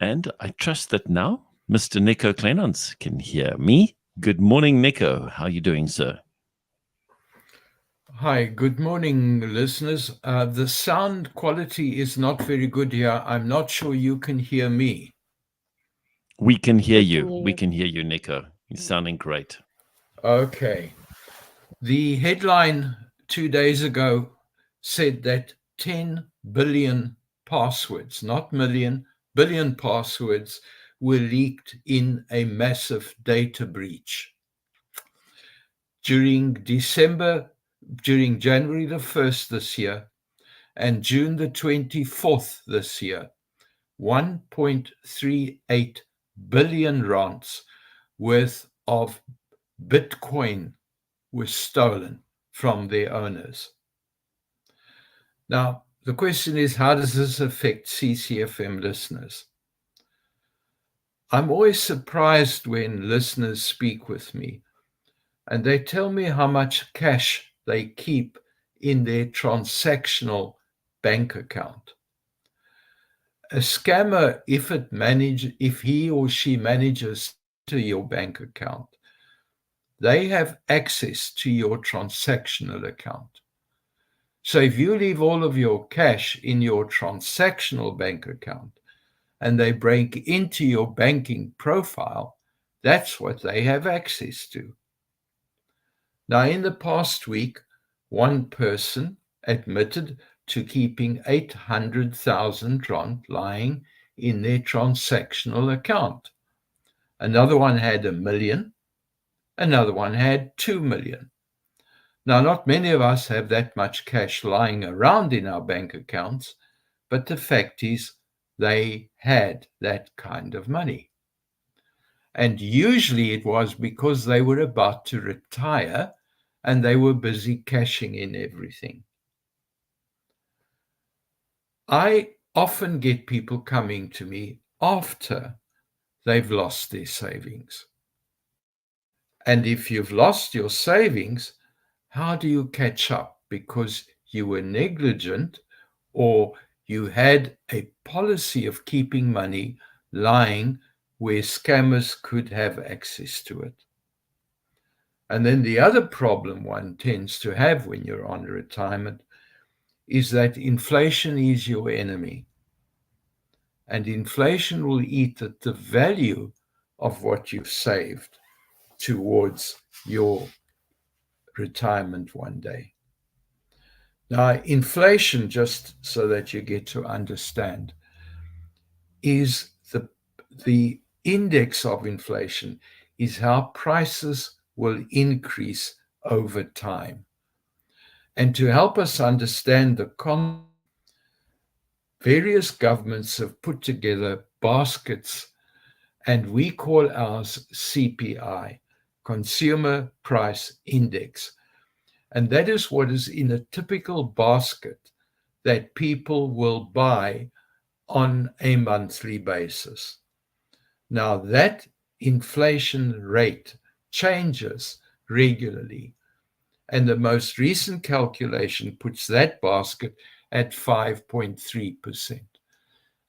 And I trust that now Mr. Nico Clenons can hear me. Good morning, Nico. How are you doing, sir? Hi, good morning, listeners. The sound quality is not very good here. I'm not sure you can hear me. We can hear We can you. hear We you. can hear you, Nico. You're sounding great. Okay. The headline 2 days ago said that 10 billion passwords, not million, billion passwords were leaked in a massive data breach. During January the 1st this year and June the 24th this year, 1.38 billion rands worth of Bitcoin was stolen from their owners. Now, the question is, how does this affect CCFM listeners? I'm always surprised when listeners speak with me and they tell me how much cash they keep in their transactional bank account. A scammer, if he or she manages to your bank account, they have access to your transactional account. So if you leave all of your cash in your transactional bank account and they break into your banking profile, that's what they have access to. Now, in the past week, one person admitted to keeping 800,000 rand lying in their transactional account. Another one had 1 million. Another one had 2 million. Now, not many of us have that much cash lying around in our bank accounts, but the fact is they had that kind of money. And usually it was because they were about to retire and they were busy cashing in everything. I often get people coming to me after they've lost their savings. And if you've lost your savings, how do you catch up? Because you were negligent or you had a policy of keeping money lying where scammers could have access to it. And then the other problem one tends to have when you're on retirement is that inflation is your enemy. And inflation will eat at the value of what you've saved towards your retirement one day. Now, inflation, just so that you get to understand, is the index of inflation is how prices will increase over time. And to help us understand the various governments have put together baskets, and we call ours CPI, Consumer Price Index. And that is what is in a typical basket that people will buy on a monthly basis. Now, that inflation rate changes regularly, and the most recent calculation puts that basket at 5.3%.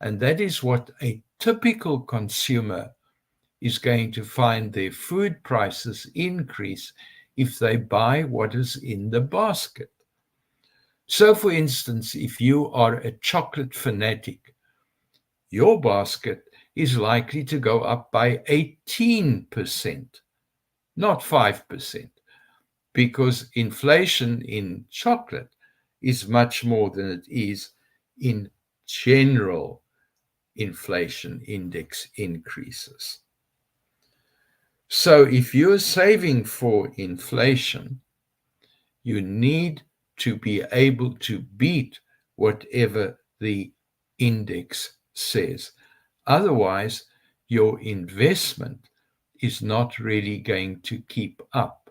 And that is what a typical consumer is going to find their food prices increase if they buy what is in the basket. So, for instance, if you are a chocolate fanatic, your basket is likely to go up by 18%, not 5%, because inflation in chocolate is much more than it is in general inflation index increases. So if you're saving for inflation, you need to be able to beat whatever the index says. Otherwise, your investment is not really going to keep up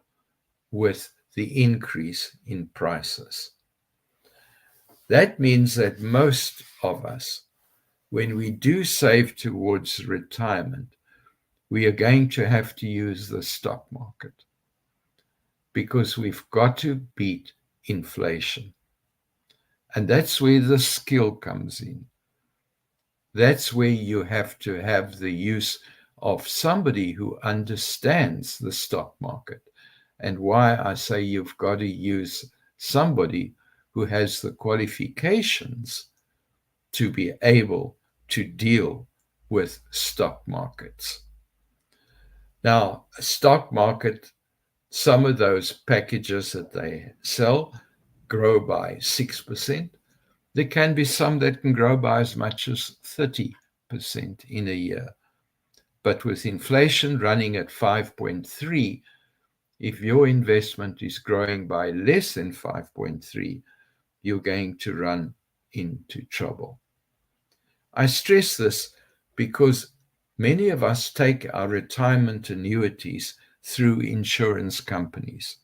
with the increase in prices. That means that most of us, when we do save towards retirement, we are going to have to use the stock market because we've got to beat inflation. And that's where the skill comes in. That's where you have to have the use of somebody who understands the stock market. And why I say you've got to use somebody who has the qualifications to be able to deal with stock markets. Now, a stock market, some of those packages that they sell grow by 6%. There can be some that can grow by as much as 30% in a year. But with inflation running at 5.3, if your investment is growing by less than 5.3, you're going to run into trouble. I stress this because many of us take our retirement annuities through insurance companies.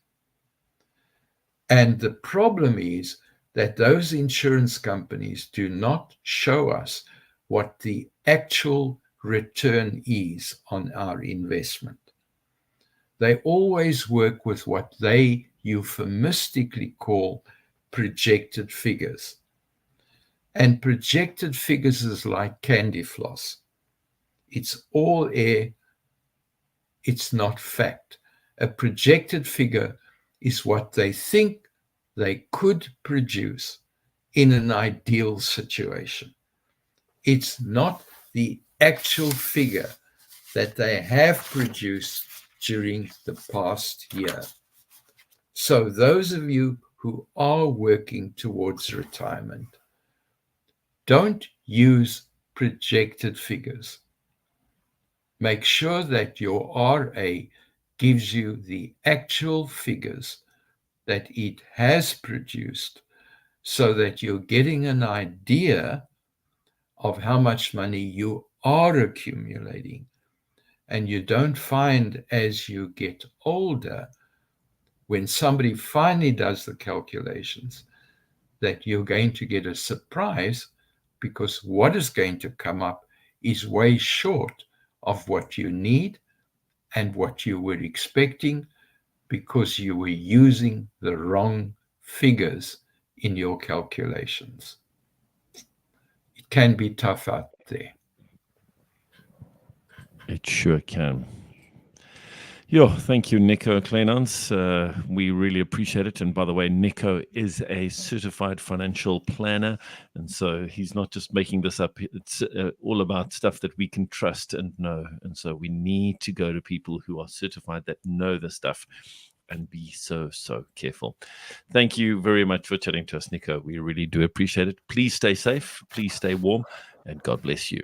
And the problem is that those insurance companies do not show us what the actual return is on our investment. They always work with what they euphemistically call projected figures. And projected figures is like candy floss. It's all air. It's not fact. A projected figure is what they think they could produce in an ideal situation. It's not the actual figure that they have produced during the past year. So those of you who are working towards retirement, don't use projected figures. Make sure that your RA gives you the actual figures that it has produced so that you're getting an idea of how much money you are accumulating. And you don't find as you get older, when somebody finally does the calculations, that you're going to get a surprise because what is going to come up is way short of what you need and what you were expecting because you were using the wrong figures in your calculations. It can be tough out there. It sure can. Yo, thank you, Nico Kleinans. We really appreciate it. And by the way, Nico is a certified financial planner. And so he's not just making this up. It's all about stuff that we can trust and know. And so we need to go to people who are certified that know the stuff and be so careful. Thank you very much for chatting to us, Nico. We really do appreciate it. Please stay safe. Please stay warm. And God bless you.